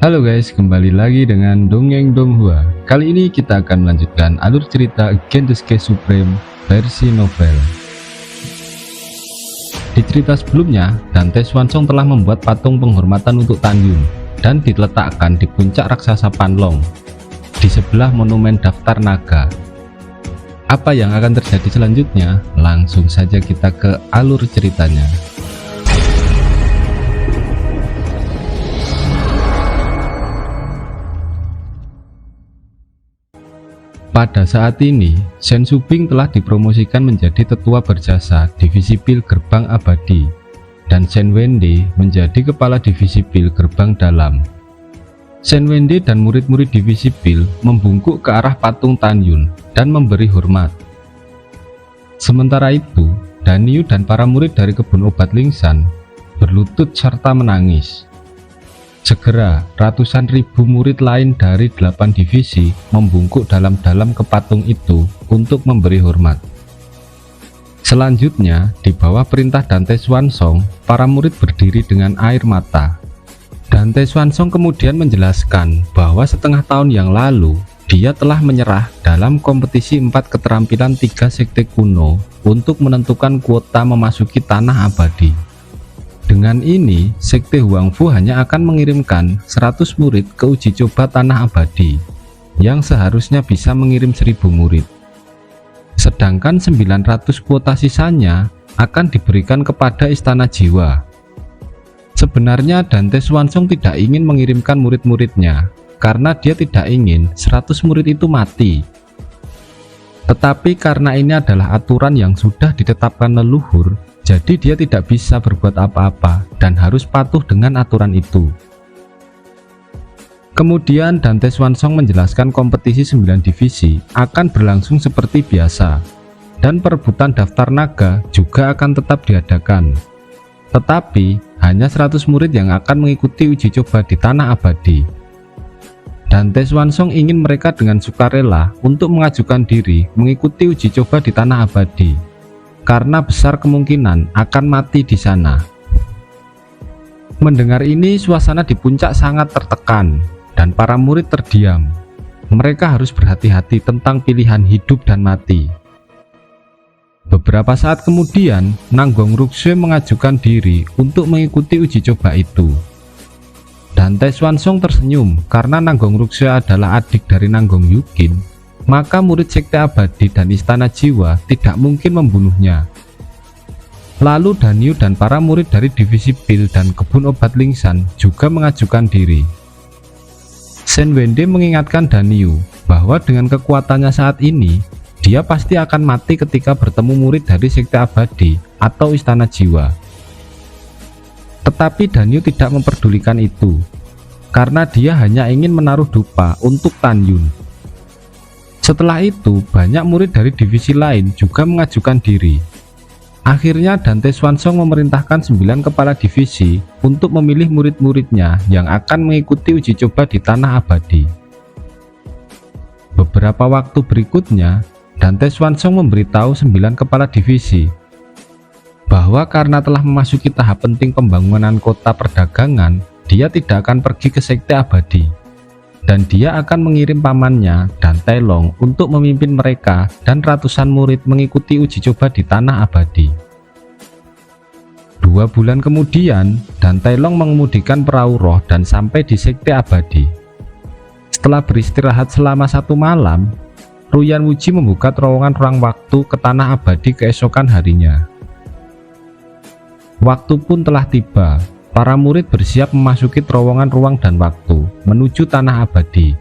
Halo guys, kembali lagi dengan Dongeng Donghua. Kali ini kita akan melanjutkan alur cerita Gendesuke Supreme versi novel. Di cerita sebelumnya, Dante Swansong telah membuat patung penghormatan untuk Tan Yun dan diletakkan di puncak raksasa Panlong di sebelah monumen daftar naga. Apa yang akan terjadi selanjutnya? Langsung saja kita ke alur ceritanya. Pada saat ini, Shen Subing telah dipromosikan menjadi tetua berjasa Divisi Pil Gerbang Abadi dan Shen Wende menjadi kepala Divisi Pil Gerbang Dalam. Shen Wende dan murid-murid Divisi Pil membungkuk ke arah patung Tan Yun dan memberi hormat. Sementara itu, Danyu dan para murid dari kebun obat Lingsan berlutut serta menangis. Segera, ratusan ribu murid lain dari 8 divisi membungkuk dalam-dalam ke patung itu untuk memberi hormat. Selanjutnya, di bawah perintah Dante Swansong, para murid berdiri dengan air mata. Dante Swansong kemudian menjelaskan bahwa setengah tahun yang lalu, dia telah menyerah dalam kompetisi 4 keterampilan 3 sekte kuno untuk menentukan kuota memasuki tanah abadi. Dengan ini, Sekte Huangfu hanya akan mengirimkan 100 murid ke uji coba tanah abadi, yang seharusnya bisa mengirim 1000 murid. Sedangkan 900 kuota sisanya akan diberikan kepada Istana Jiwa. Sebenarnya Dante Swansong tidak ingin mengirimkan murid-muridnya, karena dia tidak ingin 100 murid itu mati. Tetapi karena ini adalah aturan yang sudah ditetapkan leluhur, jadi dia tidak bisa berbuat apa-apa dan harus patuh dengan aturan itu. Kemudian Dante Swansong menjelaskan kompetisi 9 divisi akan berlangsung seperti biasa, dan perebutan daftar naga juga akan tetap diadakan. Tetapi hanya 100 murid yang akan mengikuti uji coba di tanah abadi. Dante Swansong ingin mereka dengan sukarela untuk mengajukan diri mengikuti uji coba di tanah abadi, karena besar kemungkinan akan mati di sana. Mendengar ini, suasana di puncak sangat tertekan dan para murid terdiam. Mereka harus berhati-hati tentang pilihan hidup dan mati. Beberapa saat kemudian, Nanggong Ruksue mengajukan diri untuk mengikuti uji coba itu. Dante Swansong tersenyum karena Nanggong Ruksue adalah adik dari Nanggong Yukin. Maka murid Sekte Abadi dan Istana Jiwa tidak mungkin membunuhnya. Lalu Danyu dan para murid dari Divisi Pil dan Kebun Obat Lingsan juga mengajukan diri. Shen Wende mengingatkan Danyu bahwa dengan kekuatannya saat ini, dia pasti akan mati ketika bertemu murid dari Sekte Abadi atau Istana Jiwa. Tetapi Danyu tidak memperdulikan itu, karena dia hanya ingin menaruh dupa untuk Tan Yun. Setelah itu, banyak murid dari divisi lain juga mengajukan diri. Akhirnya Dante Swansong memerintahkan 9 kepala divisi untuk memilih murid-muridnya yang akan mengikuti uji coba di tanah abadi. Beberapa waktu berikutnya, Dante Swansong memberitahu 9 kepala divisi bahwa karena telah memasuki tahap penting pembangunan kota perdagangan, dia tidak akan pergi ke Sekte Abadi. Dan dia akan mengirim pamannya dan Tai Long untuk memimpin mereka dan ratusan murid mengikuti uji coba di tanah abadi. 2 bulan kemudian, Dan Tai Long mengemudikan perahu roh dan sampai di Sekte Abadi. Setelah beristirahat selama 1 malam, Ruyan Wuji membuka terowongan ruang waktu ke tanah abadi keesokan harinya. Waktu pun telah tiba. Para murid bersiap memasuki terowongan ruang dan waktu menuju tanah abadi.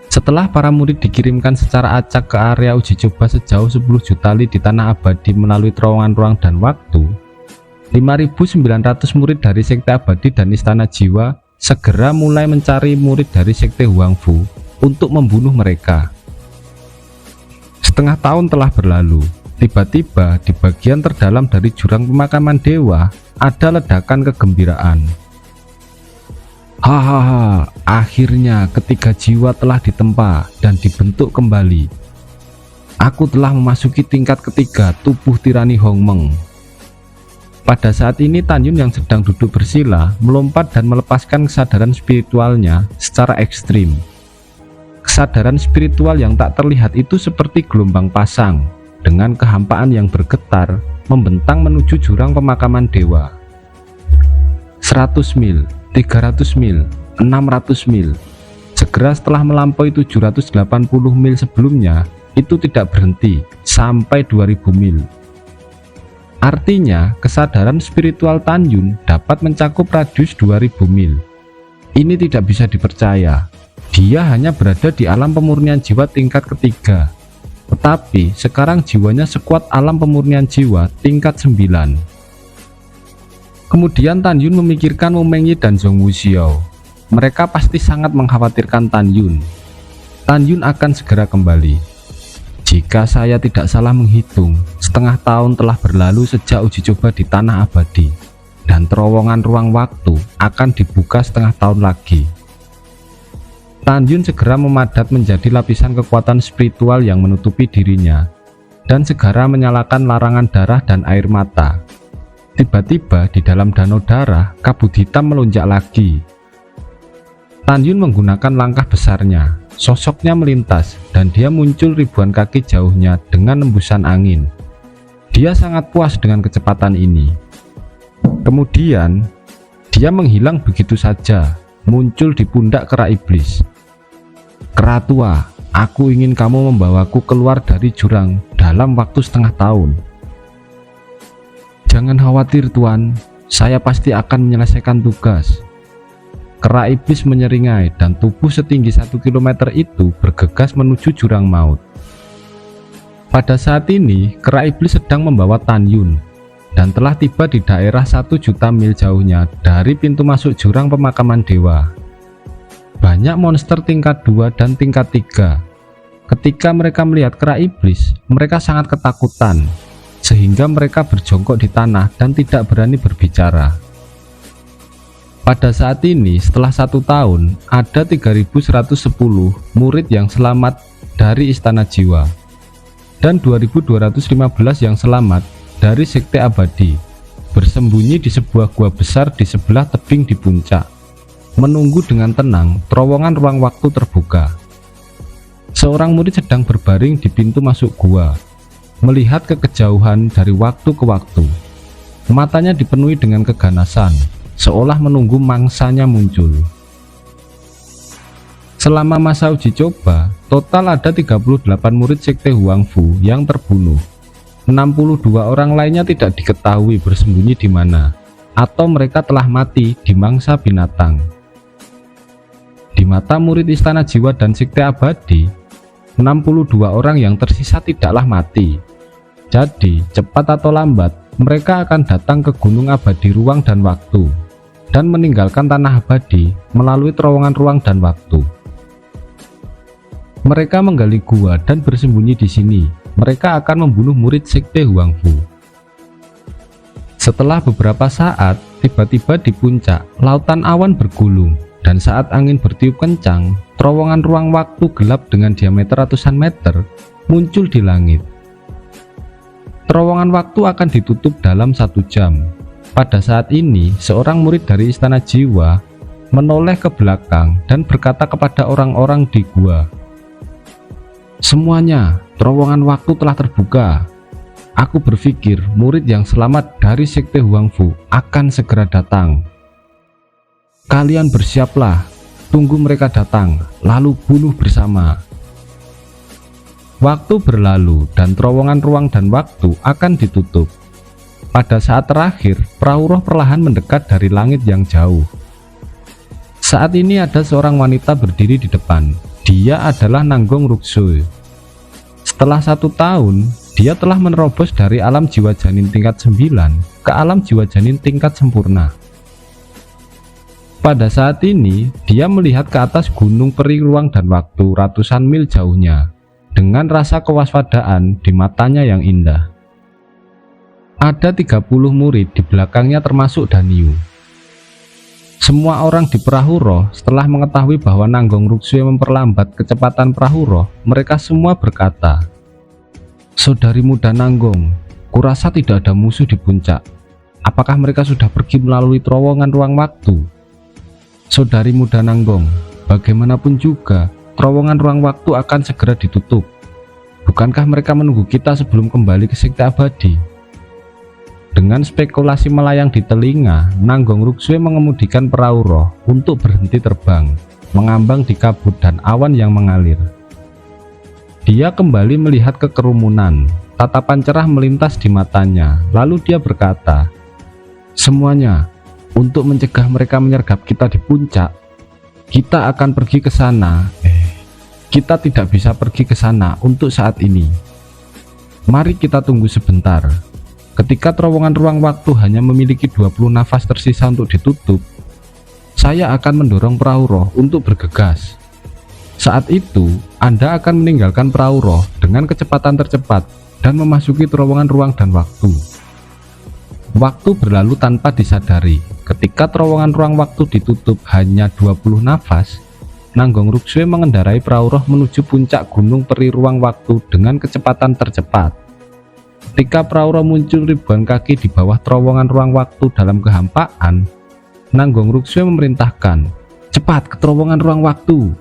Setelah para murid dikirimkan secara acak ke area uji coba sejauh 10 juta li di tanah abadi melalui terowongan ruang dan waktu, 5.900 murid dari Sekte Abadi dan Istana Jiwa segera mulai mencari murid dari Sekte Huangfu untuk membunuh mereka. Setengah tahun telah berlalu. Tiba-tiba di bagian terdalam dari jurang pemakaman dewa ada ledakan kegembiraan. Hahaha, akhirnya ketiga jiwa telah ditempa dan dibentuk kembali. Aku telah memasuki tingkat ketiga tubuh tirani Hongmeng. Pada saat ini Tan Yun yang sedang duduk bersila melompat dan melepaskan kesadaran spiritualnya secara ekstrim. Kesadaran spiritual yang tak terlihat itu seperti gelombang pasang dengan kehampaan yang bergetar membentang menuju jurang pemakaman dewa. 100 mil, 300 mil, 600 mil. Segera setelah melampaui 780 mil sebelumnya, itu tidak berhenti sampai 2000 mil. Artinya, kesadaran spiritual Tan Yun dapat mencakup radius 2000 mil. Ini tidak bisa dipercaya. Dia hanya berada di alam pemurnian jiwa tingkat ketiga. Tetapi, sekarang jiwanya sekuat alam pemurnian jiwa tingkat 9. Kemudian Tan Yun memikirkan Wu Mengyi dan Zhong Wuxiao. Mereka pasti sangat mengkhawatirkan Tan Yun. Tan Yun akan segera kembali. Jika saya tidak salah menghitung, setengah tahun telah berlalu sejak uji coba di tanah abadi, dan terowongan ruang waktu akan dibuka setengah tahun lagi. Tan Yun segera memadat menjadi lapisan kekuatan spiritual yang menutupi dirinya, dan segera menyalakan larangan darah dan air mata. Tiba-tiba di dalam danau darah, kabut hitam melonjak lagi. Tan Yun menggunakan langkah besarnya. Sosoknya melintas dan dia muncul ribuan kaki jauhnya dengan embusan angin. Dia sangat puas dengan kecepatan ini. Kemudian dia menghilang begitu saja, muncul di pundak kera iblis. Kera tua, aku ingin kamu membawaku keluar dari jurang dalam waktu setengah tahun. Jangan khawatir Tuan, saya pasti akan menyelesaikan tugas. Kera iblis menyeringai dan tubuh setinggi 1 km itu bergegas menuju jurang maut. Pada saat ini, kera iblis sedang membawa Tan Yun dan telah tiba di daerah 1 juta mil jauhnya dari pintu masuk jurang pemakaman dewa. Banyak monster tingkat 2 dan tingkat 3. Ketika mereka melihat kera iblis, mereka sangat ketakutan, sehingga mereka berjongkok di tanah dan tidak berani berbicara. Pada saat ini, setelah 1 tahun, ada 3110 murid yang selamat dari Istana Jiwa, dan 2215 yang selamat dari Sekte Abadi, bersembunyi di sebuah gua besar di sebelah tebing di puncak, menunggu dengan tenang terowongan ruang waktu terbuka. Seorang murid sedang berbaring di pintu masuk gua, melihat ke kejauhan dari waktu ke waktu. Matanya dipenuhi dengan keganasan, seolah menunggu mangsanya muncul. Selama masa uji coba, total ada 38 murid Sekte Huangfu yang terbunuh. 62 orang lainnya tidak diketahui bersembunyi di mana, atau mereka telah mati di mangsa binatang. Di mata murid Istana Jiwa dan Sekte Abadi, 62 orang yang tersisa tidaklah mati. Jadi, cepat atau lambat, mereka akan datang ke Gunung Abadi Ruang dan Waktu dan meninggalkan tanah abadi melalui terowongan ruang dan waktu. Mereka menggali gua dan bersembunyi di sini. Mereka akan membunuh murid Sekte Huangfu. Setelah beberapa saat, tiba-tiba di puncak, lautan awan bergulung, dan saat angin bertiup kencang, terowongan ruang waktu gelap dengan diameter ratusan meter muncul di langit. Terowongan waktu akan ditutup dalam 1 jam. Pada saat ini, seorang murid dari Istana Jiwa menoleh ke belakang dan berkata kepada orang-orang di gua, "Semuanya, terowongan waktu telah terbuka. Aku berpikir murid yang selamat dari Sekte Huangfu akan segera datang. Kalian bersiaplah, tunggu mereka datang, lalu bunuh bersama." Waktu berlalu dan terowongan ruang dan waktu akan ditutup. Pada saat terakhir, perahu roh perlahan mendekat dari langit yang jauh. Saat ini ada seorang wanita berdiri di depan. Dia adalah Nanggong Ruksui. Setelah 1 tahun, dia telah menerobos dari alam jiwa janin tingkat 9 ke alam jiwa janin tingkat sempurna. Pada saat ini, dia melihat ke atas gunung peri ruang dan waktu ratusan mil jauhnya, dengan rasa kewaspadaan di matanya yang indah. Ada 30 murid di belakangnya termasuk Danyu. Semua orang di perahu roh setelah mengetahui bahwa Nanggong Ruksui memperlambat kecepatan perahu roh, mereka semua berkata, "Saudari muda Nanggong, kurasa tidak ada musuh di puncak. Apakah mereka sudah pergi melalui terowongan ruang waktu? Saudari muda Nanggong, bagaimanapun juga terowongan ruang waktu akan segera ditutup. Bukankah mereka menunggu kita sebelum kembali ke sekte abadi? Dengan spekulasi melayang di telinga, Nanggong Ruksue mengemudikan perahu roh untuk berhenti terbang, mengambang di kabut dan awan yang mengalir. Dia kembali melihat ke kerumunan, tatapan cerah melintas di matanya, lalu dia berkata, "Semuanya, untuk mencegah mereka menyergap kita di puncak, kita akan pergi ke sana. Kita tidak bisa pergi ke sana untuk saat ini. Mari kita tunggu sebentar. Ketika terowongan ruang waktu hanya memiliki 20 nafas tersisa untuk ditutup, saya akan mendorong perahu roh untuk bergegas. Saat itu, Anda akan meninggalkan perahu roh dengan kecepatan tercepat dan memasuki terowongan ruang dan waktu." Waktu berlalu tanpa disadari. Ketika terowongan ruang waktu ditutup hanya 20 nafas, Nanggong Ruksue mengendarai perahu roh menuju puncak gunung peri ruang waktu dengan kecepatan tercepat. Ketika perahu roh muncul ribuan kaki di bawah terowongan ruang waktu dalam kehampaan, Nanggong Ruksue memerintahkan, "Cepat ke terowongan ruang waktu."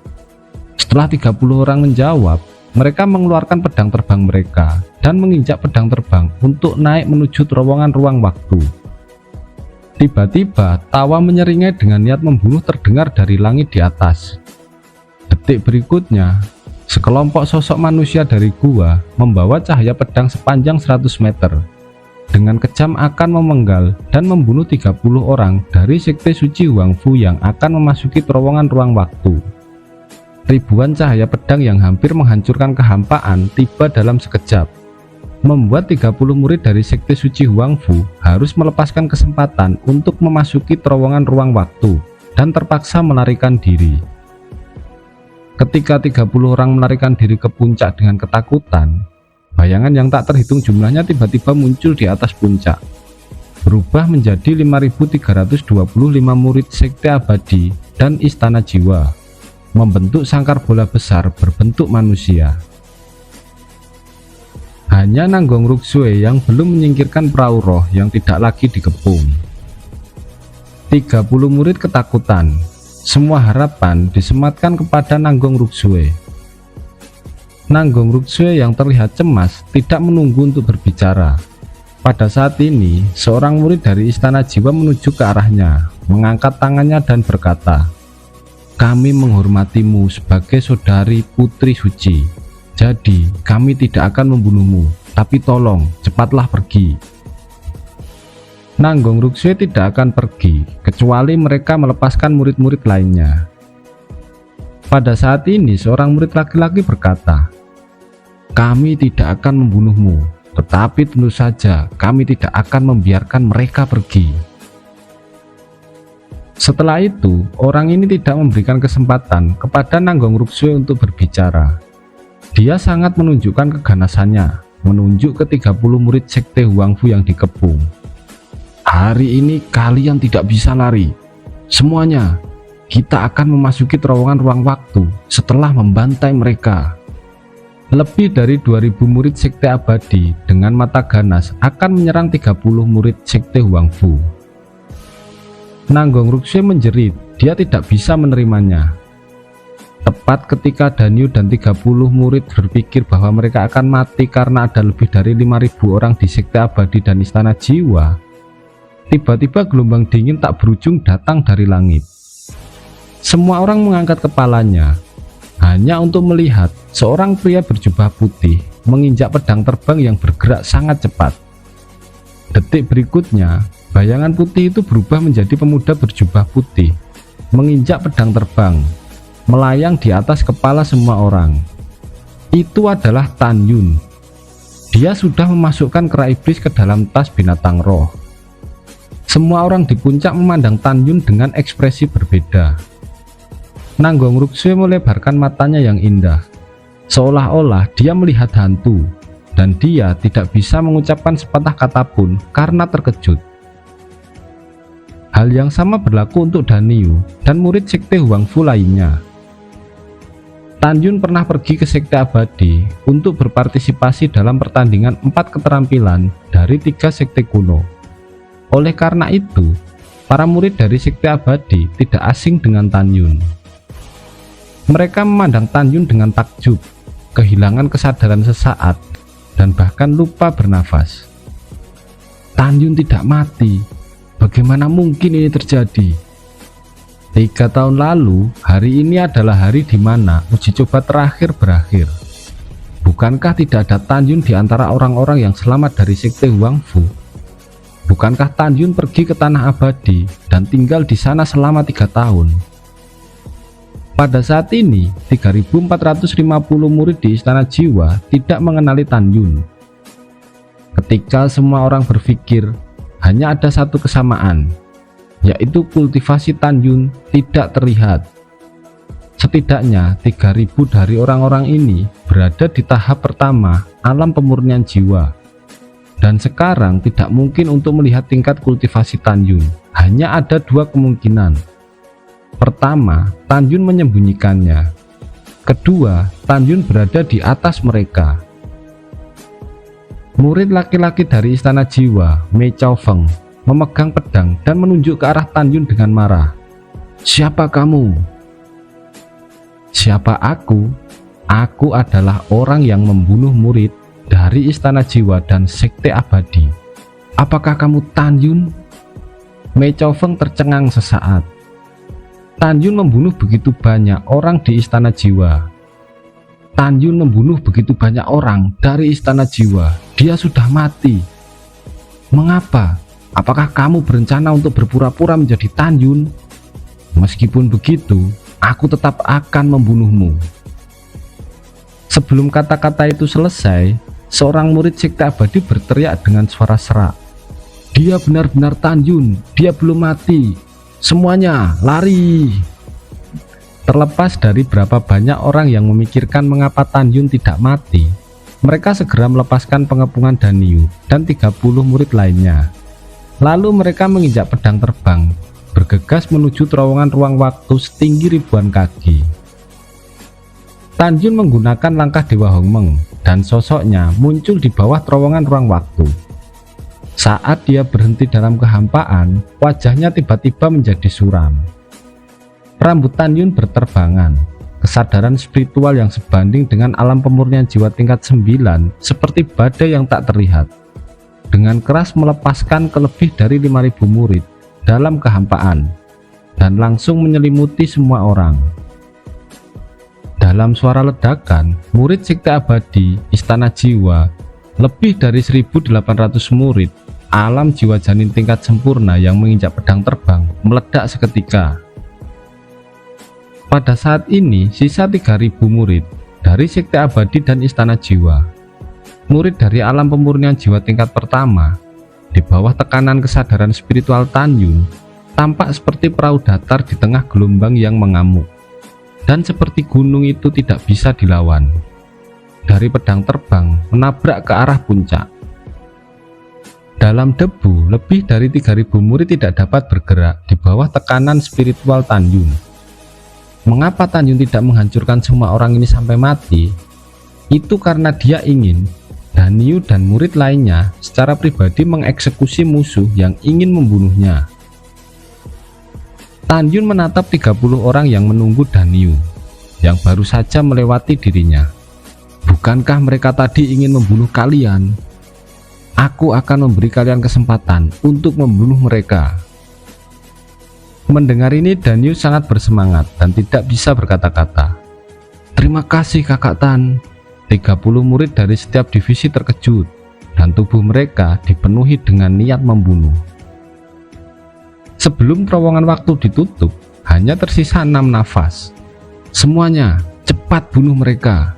Setelah 30 orang menjawab, mereka mengeluarkan pedang terbang mereka dan menginjak pedang terbang untuk naik menuju terowongan ruang waktu. Tiba-tiba tawa menyeringai dengan niat membunuh terdengar dari langit di atas. Detik berikutnya, sekelompok sosok manusia dari gua membawa cahaya pedang sepanjang 100 meter. Dengan kejam akan memenggal dan membunuh 30 orang dari sekte suci Huangfu yang akan memasuki terowongan ruang waktu. Ribuan cahaya pedang yang hampir menghancurkan kehampaan tiba dalam sekejap, membuat 30 murid dari sekte suci Huangfu harus melepaskan kesempatan untuk memasuki terowongan ruang waktu dan terpaksa melarikan diri. Ketika 30 orang melarikan diri ke puncak dengan ketakutan, bayangan yang tak terhitung jumlahnya tiba-tiba muncul di atas puncak, berubah menjadi 5.325 murid sekte abadi dan istana jiwa, membentuk sangkar bola besar berbentuk manusia. Hanya Nanggong Ruksue yang belum menyingkirkan perahu roh yang tidak lagi dikepung. 30 murid ketakutan. Semua harapan disematkan kepada Nanggong Ruksue. Nanggong Ruksue yang terlihat cemas tidak menunggu untuk berbicara. Pada saat ini, seorang murid dari istana jiwa menuju ke arahnya, mengangkat tangannya dan berkata, "Kami menghormatimu sebagai saudari putri suci. Jadi, kami tidak akan membunuhmu, tapi tolong, cepatlah pergi." Nanggong Ruksue tidak akan pergi, kecuali mereka melepaskan murid-murid lainnya. Pada saat ini, seorang murid laki-laki berkata, "Kami tidak akan membunuhmu, tetapi tentu saja kami tidak akan membiarkan mereka pergi." Setelah itu, orang ini tidak memberikan kesempatan kepada Nanggong Ruksue untuk berbicara. Dia sangat menunjukkan keganasannya, menunjuk ke 30 murid sekte Huangfu yang dikepung. "Hari ini kalian tidak bisa lari. Semuanya, kita akan memasuki terowongan ruang waktu setelah membantai mereka." Lebih dari 2000 murid sekte abadi dengan mata ganas akan menyerang 30 murid sekte Huangfu. Nanggong Ruksue menjerit, dia tidak bisa menerimanya. Tepat ketika Danyu dan 30 murid berpikir bahwa mereka akan mati karena ada lebih dari 5.000 orang di sekte abadi dan istana jiwa, tiba-tiba gelombang dingin tak berujung datang dari langit. Semua orang mengangkat kepalanya, hanya untuk melihat seorang pria berjubah putih menginjak pedang terbang yang bergerak sangat cepat. Detik berikutnya, bayangan putih itu berubah menjadi pemuda berjubah putih, menginjak pedang terbang, melayang di atas kepala semua orang. Itu adalah Tan Yun. Dia sudah memasukkan kera iblis ke dalam tas binatang roh. Semua orang di puncak memandang Tan Yun dengan ekspresi berbeda. Nanggong Ruksue melebarkan matanya yang indah, seolah-olah dia melihat hantu, dan dia tidak bisa mengucapkan sepatah kata pun karena terkejut. Hal yang sama berlaku untuk Danyu dan murid sekte Huangfu lainnya. Tan Yun pernah pergi ke sekte abadi untuk berpartisipasi dalam pertandingan 4 keterampilan dari 3 sekte kuno. Oleh karena itu, para murid dari Sekte Abadi tidak asing dengan Tan Yun. Mereka memandang Tan Yun dengan takjub, kehilangan kesadaran sesaat, dan bahkan lupa bernafas. Tan Yun tidak mati. Bagaimana mungkin ini terjadi? 3 tahun lalu, hari ini adalah hari di mana uji coba terakhir berakhir. Bukankah tidak ada Tan Yun di antara orang-orang yang selamat dari Sekte Huang Fu? Bukankah Tan Yun pergi ke Tanah Abadi dan tinggal di sana selama 3 tahun? Pada saat ini, 3.450 murid di Istana Jiwa tidak mengenali Tan Yun. Ketika semua orang berpikir hanya ada satu kesamaan, yaitu kultivasi Tan Yun tidak terlihat. Setidaknya 3.000 dari orang-orang ini berada di tahap pertama alam pemurnian jiwa. Dan sekarang tidak mungkin untuk melihat tingkat kultivasi Tan Yun. Hanya ada 2 kemungkinan. Pertama, Tan Yun menyembunyikannya. Kedua, Tan Yun berada di atas mereka. Murid laki-laki dari Istana Jiwa, Mei Chao Feng, memegang pedang dan menunjuk ke arah Tan Yun dengan marah. "Siapa kamu?" "Siapa aku? Aku adalah orang yang membunuh murid dari Istana Jiwa dan Sekte Abadi. Apakah kamu Tan Yun?" Mei Chao Feng tercengang sesaat. Tan Yun membunuh begitu banyak orang di Istana Jiwa. Tan Yun membunuh begitu banyak orang dari Istana Jiwa. Dia sudah mati. Mengapa? Apakah kamu berencana untuk berpura-pura menjadi Tan Yun? Meskipun begitu, aku tetap akan membunuhmu. Sebelum kata-kata itu selesai, seorang murid Sekte Abadi berteriak dengan suara serak. "Dia benar-benar Tan Yun, dia belum mati. Semuanya lari!" Terlepas dari berapa banyak orang yang memikirkan mengapa Tan Yun tidak mati, mereka segera melepaskan pengepungan Danyu dan 30 murid lainnya. Lalu mereka menginjak pedang terbang, bergegas menuju terowongan ruang waktu setinggi ribuan kaki. Tan Yun menggunakan langkah Dewa Hongmeng dan sosoknya muncul di bawah terowongan ruang waktu. Saat dia berhenti dalam kehampaan, wajahnya tiba-tiba menjadi suram. Rambut Tan Yun berterbangan. Kesadaran spiritual yang sebanding dengan alam pemurnian jiwa tingkat 9 seperti badai yang tak terlihat. Dengan keras melepaskan ke lebih dari 5.000 murid dalam kehampaan dan langsung menyelimuti semua orang. Dalam suara ledakan, murid Sekte Abadi Istana Jiwa, lebih dari 1.800 murid alam jiwa janin tingkat sempurna yang menginjak pedang terbang meledak seketika. Pada saat ini sisa 3.000 murid dari Sekte Abadi dan Istana Jiwa. Murid dari alam pemurnian jiwa tingkat pertama di bawah tekanan kesadaran spiritual Tan Yun tampak seperti perahu datar di tengah gelombang yang mengamuk, dan seperti gunung itu tidak bisa dilawan. Dari pedang terbang menabrak ke arah puncak. Dalam debu, lebih dari 3.000 murid tidak dapat bergerak di bawah tekanan spiritual Tan Yun. Mengapa Tan Yun tidak menghancurkan semua orang ini sampai mati? Itu karena dia ingin Danyu dan murid lainnya secara pribadi mengeksekusi musuh yang ingin membunuhnya. Tan Yun menatap 30 orang yang menunggu Danyu, yang baru saja melewati dirinya. "Bukankah mereka tadi ingin membunuh kalian? Aku akan memberi kalian kesempatan untuk membunuh mereka." Mendengar ini, Danyu sangat bersemangat dan tidak bisa berkata-kata. "Terima kasih Kakak Tan." 30 murid dari setiap divisi terkejut dan tubuh mereka dipenuhi dengan niat membunuh. Sebelum terowongan waktu ditutup, hanya tersisa 6 nafas. "Semuanya, cepat bunuh mereka."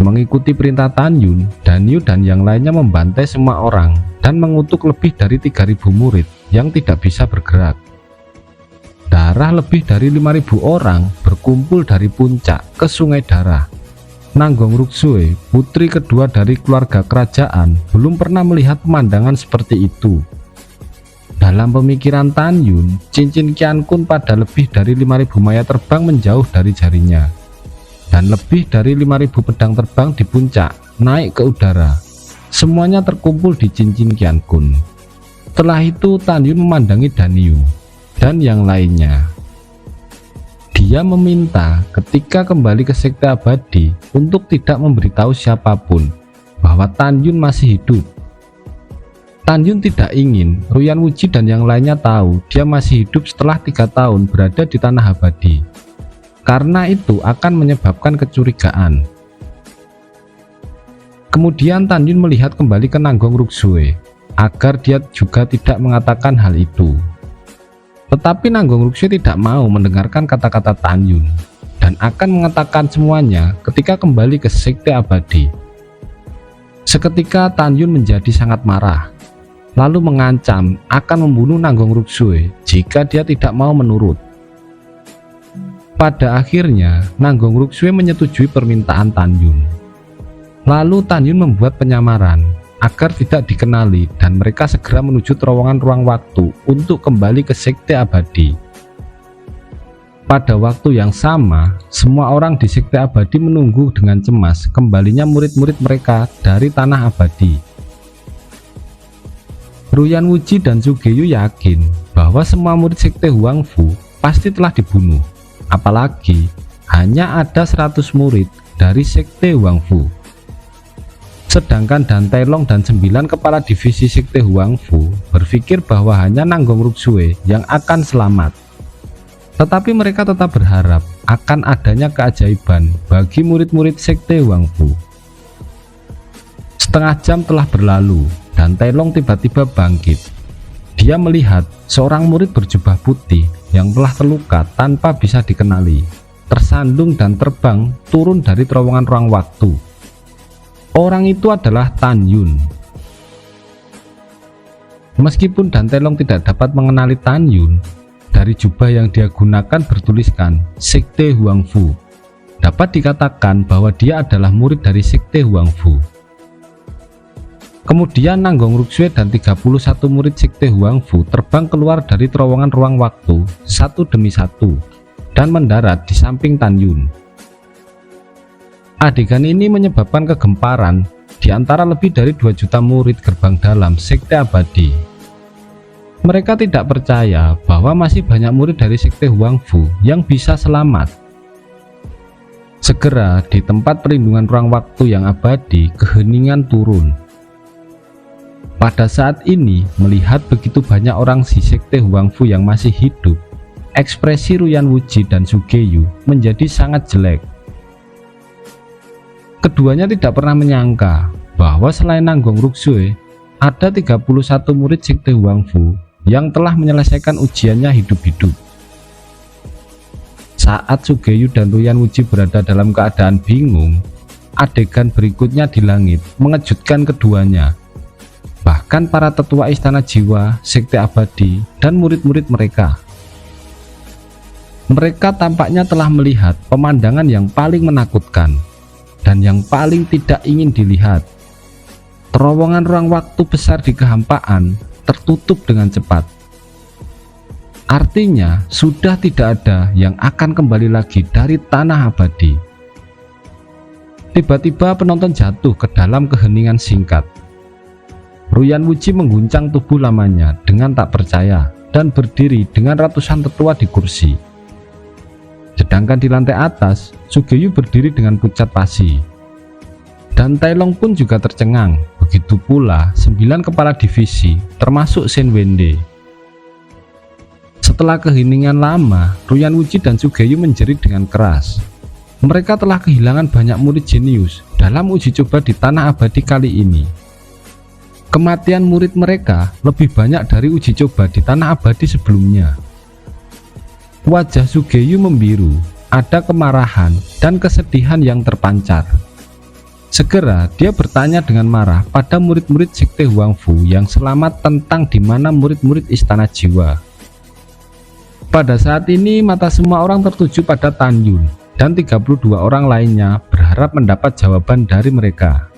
Mengikuti perintah Tan Yun, Danyu dan yang lainnya membantai semua orang dan mengutuk lebih dari 3.000 murid yang tidak bisa bergerak. Darah lebih dari 5.000 orang berkumpul dari puncak ke sungai darah. Nanggong Ruksue, putri kedua dari keluarga kerajaan, belum pernah melihat pemandangan seperti itu. Dalam pemikiran Tan Yun, cincin Qian Kun pada lebih dari 5.000 mayat terbang menjauh dari jarinya, dan lebih dari 5.000 pedang terbang di puncak naik ke udara. Semuanya terkumpul di cincin Qian Kun. Setelah itu Tan Yun memandangi Danyu dan yang lainnya. Dia meminta ketika kembali ke Sekte Abadi untuk tidak memberitahu siapapun bahwa Tan Yun masih hidup. Tan Yun tidak ingin Ruyan Wuji dan yang lainnya tahu dia masih hidup setelah 3 tahun berada di Tanah Abadi, karena itu akan menyebabkan kecurigaan. Kemudian Tan Yun melihat kembali ke Nanggong Ruksue agar dia juga tidak mengatakan hal itu. Tetapi Nanggong Ruksue tidak mau mendengarkan kata-kata Tan Yun dan akan mengatakan semuanya ketika kembali ke Sekte Abadi. Seketika Tan Yun menjadi sangat marah, lalu mengancam akan membunuh Nanggong Ruksue jika dia tidak mau menurut. Pada akhirnya Nanggong Ruksue menyetujui permintaan Tan Yun. Lalu Tan Yun membuat penyamaran agar tidak dikenali dan mereka segera menuju terowongan ruang waktu untuk kembali ke Sekte Abadi. Pada waktu yang sama, semua orang di Sekte Abadi menunggu dengan cemas kembalinya murid-murid mereka dari Tanah Abadi. Ruyan Wuji dan Sugeyu yakin bahwa semua murid Sekte Huangfu pasti telah dibunuh, apalagi hanya ada 100 murid dari Sekte Huangfu. Sedangkan Dan Tailong dan 9 kepala divisi Sekte Huangfu berpikir bahwa hanya Nanggong Ruksue yang akan selamat. Tetapi mereka tetap berharap akan adanya keajaiban bagi murid-murid Sekte Huangfu. Setengah jam telah berlalu dan Tailong tiba-tiba bangkit. Dia melihat seorang murid berjubah putih yang telah terluka tanpa bisa dikenali, tersandung dan terbang turun dari terowongan ruang waktu. Orang itu adalah Tan Yun. Meskipun Dan Tailong tidak dapat mengenali Tan Yun, dari jubah yang dia gunakan bertuliskan Sekte Huangfu. Dapat dikatakan bahwa dia adalah murid dari Sekte Huangfu. Kemudian Nanggong Ruksue dan 31 murid Sekte Huangfu terbang keluar dari terowongan ruang waktu satu demi satu dan mendarat di samping Tan Yun. Adegan ini menyebabkan kegemparan di antara lebih dari 2 juta murid gerbang dalam Sekte Abadi. Mereka tidak percaya bahwa masih banyak murid dari Sekte Huangfu yang bisa selamat. Segera di tempat perlindungan ruang waktu yang abadi, keheningan turun. Pada saat ini, melihat begitu banyak orang di Sekte Huangfu yang masih hidup, ekspresi Ruyan Wuji dan Sugeyu menjadi sangat jelek. Keduanya tidak pernah menyangka bahwa selain Nanggong Ruksue, ada 31 murid Sekte Huangfu yang telah menyelesaikan ujiannya hidup-hidup. Saat Sugeyu dan Ruyan Wuji berada dalam keadaan bingung, adegan berikutnya di langit mengejutkan keduanya. Bahkan para tetua Istana Jiwa, Sekte Abadi, dan murid-murid mereka. Mereka tampaknya telah melihat pemandangan yang paling menakutkan dan yang paling tidak ingin dilihat. Terowongan ruang waktu besar di kehampaan tertutup dengan cepat. Artinya sudah tidak ada yang akan kembali lagi dari Tanah Abadi. Tiba-tiba penonton jatuh ke dalam keheningan singkat. Ruyan Wuji mengguncang tubuh lamanya dengan tak percaya dan berdiri dengan ratusan tetua di kursi. Sedangkan di lantai atas, Sugeyu berdiri dengan pucat pasi. Dan Tailong pun juga tercengang, begitu pula 9 kepala divisi, termasuk Shen Wende. Setelah keheningan lama, Ruyan Wuji dan Sugeyu menjerit dengan keras. Mereka telah kehilangan banyak murid jenius dalam uji coba di Tanah Abadi kali ini. Kematian murid mereka lebih banyak dari uji coba di Tanah Abadi sebelumnya. Wajah Sugeyu membiru, ada kemarahan dan kesedihan yang terpancar. Segera dia bertanya dengan marah pada murid-murid Sekte Huangfu yang selamat tentang di mana murid-murid Istana Jiwa. Pada saat ini mata semua orang tertuju pada Tan Yun dan 32 orang lainnya berharap mendapat jawaban dari mereka.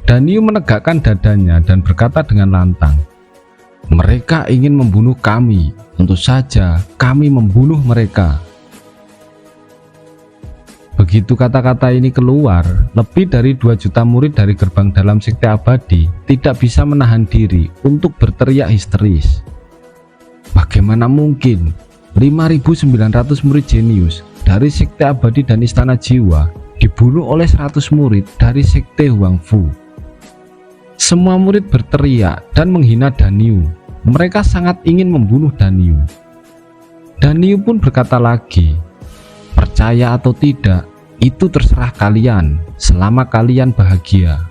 Danyu menegakkan dadanya dan berkata dengan lantang, "Mereka ingin membunuh kami, tentu saja kami membunuh mereka." Begitu kata-kata ini keluar, lebih dari 2 juta murid dari gerbang dalam sekte abadi tidak bisa menahan diri untuk berteriak histeris. Bagaimana mungkin 5.900 murid jenius dari sekte abadi dan istana jiwa dibunuh oleh 100 murid dari sekte Huangfu? Semua murid berteriak dan menghina Danyu. Mereka sangat ingin membunuh Danyu. Danyu pun berkata lagi, "Percaya atau tidak, itu terserah kalian selama kalian bahagia."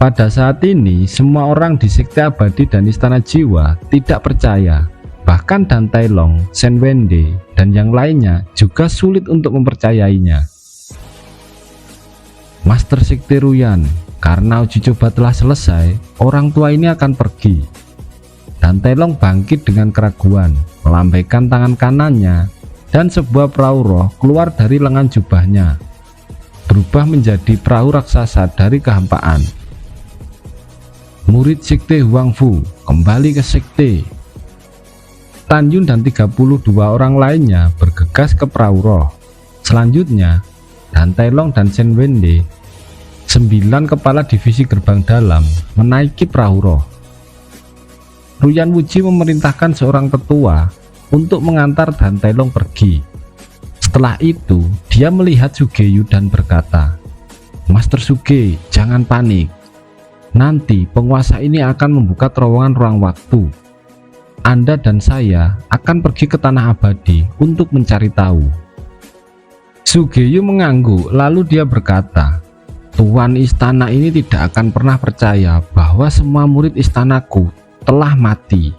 Pada saat ini semua orang di sekte abadi dan istana jiwa tidak percaya. Bahkan Dan Tai Long, Shen Wende, dan yang lainnya juga sulit untuk mempercayainya. Master Sekte Ruyan, karena uji coba telah selesai, orang tua ini akan pergi. Dan Tai Long bangkit dengan keraguan, melambaikan tangan kanannya, dan sebuah perahu roh keluar dari lengan jubahnya, berubah menjadi perahu raksasa dari kehampaan. Murid sekte Huangfu kembali ke sekte. Tan Yun dan 32 orang lainnya bergegas ke perahu roh. Selanjutnya, Dan Tai Long dan Shen Wende, 9 kepala divisi gerbang dalam, menaiki perahu roh. Ruyan Wuji memerintahkan seorang tetua untuk mengantar Dan Tai Long pergi. Setelah itu, dia melihat Sugeyu dan berkata, "Master Suge, jangan panik. Nanti penguasa ini akan membuka terowongan ruang waktu. Anda dan saya akan pergi ke tanah abadi untuk mencari tahu." Sugeyu mengangguk, lalu dia berkata, "Tuan istana ini tidak akan pernah percaya bahwa semua murid istanaku telah mati."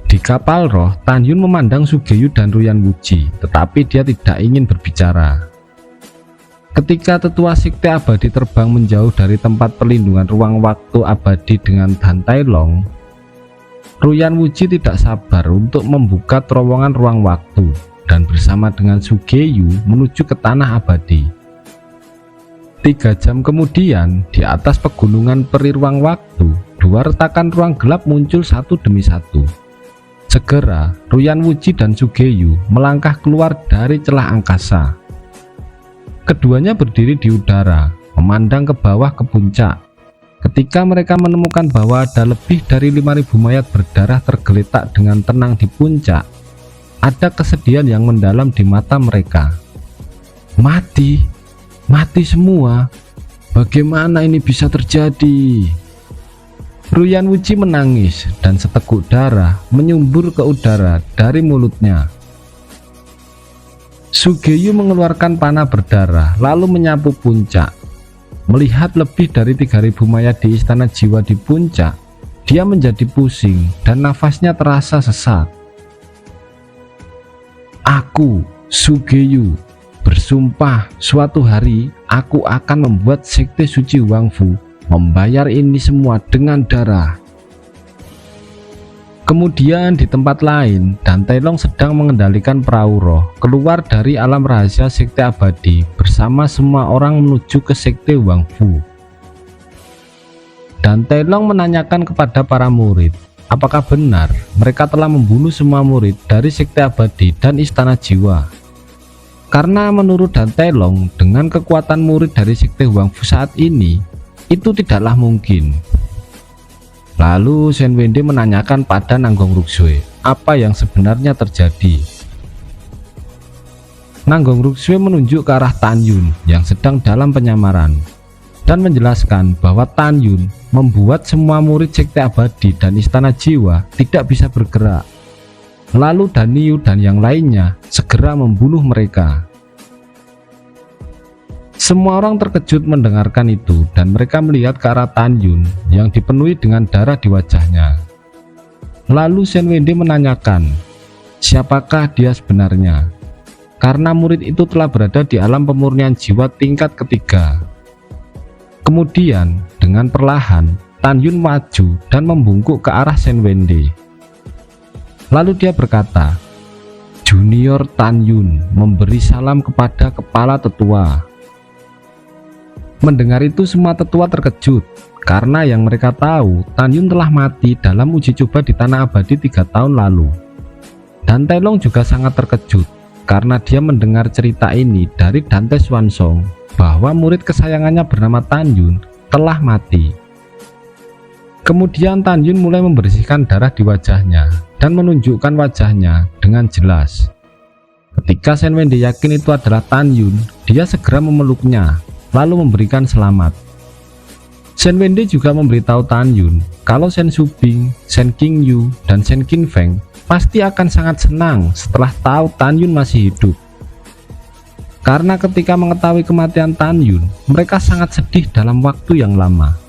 Di kapal roh, Tan Yun memandang Sugeyu dan Ruyan Wuji, tetapi dia tidak ingin berbicara. Ketika tetua sekte abadi terbang menjauh dari tempat perlindungan ruang waktu abadi dengan Dan Tai Long, Ruyan Wuji tidak sabar untuk membuka terowongan ruang waktu dan bersama dengan Sugeyu menuju ke tanah abadi. 3 jam kemudian, di atas pegunungan peri ruang waktu, 2 retakan ruang gelap muncul satu demi satu. Segera, Ruyan Wuji dan Sugeyu melangkah keluar dari celah angkasa. Keduanya berdiri di udara, memandang ke bawah ke puncak. Ketika mereka menemukan bahwa ada lebih dari 5.000 mayat berdarah tergeletak dengan tenang di puncak, ada kesedihan yang mendalam di mata mereka. Mati semua. Bagaimana ini bisa terjadi? Ruyan Wuji menangis dan seteguk darah menyumbur ke udara dari mulutnya. Sugeyu mengeluarkan panah berdarah lalu menyapu puncak. Melihat lebih dari 3.000 mayat di istana jiwa di puncak, dia menjadi pusing dan nafasnya terasa sesak. "Aku, Sugeyu, bersumpah suatu hari aku akan membuat sekte suci Huangfu membayar ini semua dengan darah." Kemudian di tempat lain, Dan Tai Long sedang mengendalikan perahu roh keluar dari alam rahasia sekte abadi bersama semua orang menuju ke sekte Huangfu. Dan Tai Long menanyakan kepada para murid, apakah benar mereka telah membunuh semua murid dari sekte abadi dan istana jiwa. Karena menurut Dan Tai Long, dengan kekuatan murid dari sekte Huangfu saat ini, itu tidaklah mungkin. Lalu Shen Wende menanyakan pada Nanggong Ruksue apa yang sebenarnya terjadi. Nanggong Ruksue menunjuk ke arah Tan Yun yang sedang dalam penyamaran dan menjelaskan bahwa Tan Yun membuat semua murid sekte abadi dan istana jiwa tidak bisa bergerak. Lalu Danyu dan yang lainnya segera membunuh mereka. Semua orang terkejut mendengarkan itu dan mereka melihat ke arah Tan Yun yang dipenuhi dengan darah di wajahnya. Lalu Shen Wende menanyakan, siapakah dia sebenarnya? Karena murid itu telah berada di alam pemurnian jiwa tingkat ketiga. Kemudian dengan perlahan Tan Yun maju dan membungkuk ke arah Shen Wende. Lalu dia berkata, "Junior Tan Yun memberi salam kepada kepala tetua." Mendengar itu semua tetua terkejut, karena yang mereka tahu Tan Yun telah mati dalam uji coba di tanah abadi 3 tahun lalu. Dan Tai Long juga sangat terkejut, karena dia mendengar cerita ini dari Dante Swansong bahwa murid kesayangannya bernama Tan Yun telah mati. Kemudian Tan Yun mulai membersihkan darah di wajahnya dan menunjukkan wajahnya dengan jelas. Ketika Shen Wende yakin itu adalah Tan Yun, dia segera memeluknya lalu memberikan selamat. Shen Wende juga memberitahu Tan Yun kalau Shen Shubing, Shen Qingyu, dan Shen Qingfeng pasti akan sangat senang setelah tahu Tan Yun masih hidup. Karena ketika mengetahui kematian Tan Yun, mereka sangat sedih dalam waktu yang lama.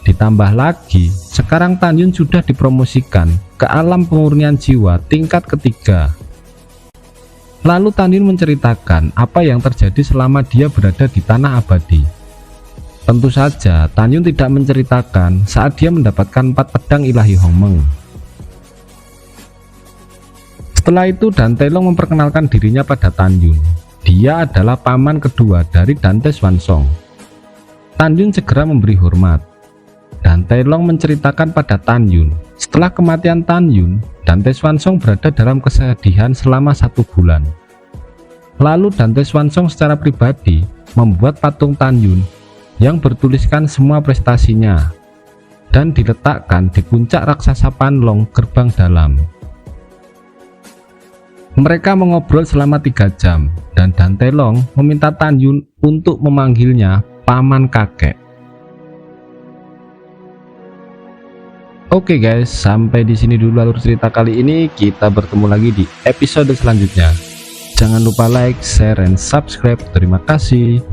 Ditambah lagi, sekarang Tan Yun sudah dipromosikan ke alam pemurnian jiwa tingkat ketiga. Lalu Tan Yun menceritakan apa yang terjadi selama dia berada di tanah abadi. Tentu saja Tan Yun tidak menceritakan saat dia mendapatkan 4 pedang ilahi Hongmeng. Setelah itu Dante Long memperkenalkan dirinya pada Tan Yun. Dia adalah paman kedua dari Dante Swansong. Tan Yun segera memberi hormat. Dante Long menceritakan pada Tan Yun, setelah kematian Tan Yun, Dante Swansong berada dalam kesedihan selama 1 bulan. Lalu Dante Swansong secara pribadi membuat patung Tan Yun yang bertuliskan semua prestasinya dan diletakkan di puncak raksasa Panlong gerbang dalam. Mereka mengobrol selama 3 jam dan Dante Long meminta Tan Yun untuk memanggilnya paman kakek. Oke guys, sampai di sini dulu alur cerita kali ini. Kita bertemu lagi di episode selanjutnya. Jangan lupa like, share, dan subscribe. Terima kasih.